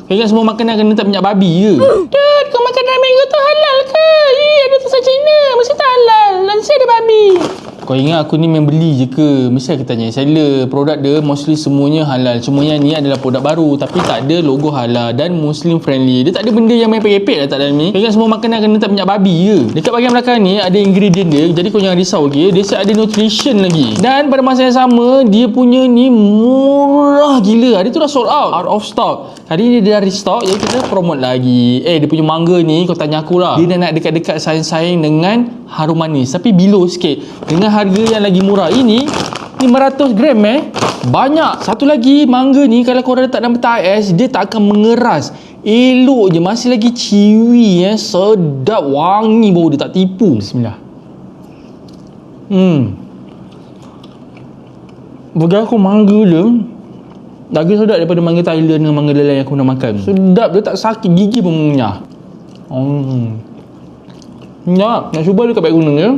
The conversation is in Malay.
Kau ingat semua makanan kena letak minyak babi ke? Dad, kau makanan mango tu halal ke? Ada tulisan Cina, mesti tak halal. Nanti ada babi. Kau ingat aku ni main beli je ke? Mesti aku tanya seller. Produk dia mostly semuanya halal. Cuma yang ni adalah produk baru tapi tak ada logo halal dan Muslim friendly. Dia tak ada benda yang main pekek-pek lah tak dalam ni. Kau ingat semua makanan kena letak minyak babi ke? Dekat bahagian belakang ni ada ingredient dia. Jadi kau jangan risau, okay? Dia siap ada nutrition lagi. Dan pada masa yang sama, dia punya ni murah gila. Dia tu dah sold out of stock. Hari ni dia dah restock, jadi kita promote lagi. Dia punya mangga ni kau tanya aku lah. Dia dah nak dekat-dekat saing-saing dengan harum manis. Tapi below sikit. Dengan harga yang lagi murah. Ini 500 gram banyak. Satu lagi, mangga ni kalau korang letak dalam peta ais, dia tak akan mengeras. Elok je, masih lagi chewy sedap, wangi bau dia tak tipu. Bismillah. Bagi aku mangga dia lagi sedap daripada mangga Thailand dengan mangga lelai yang aku nak makan. Sedap, dia tak sakit gigi pun mengunyah. Nak cuba dekat baik guna ya.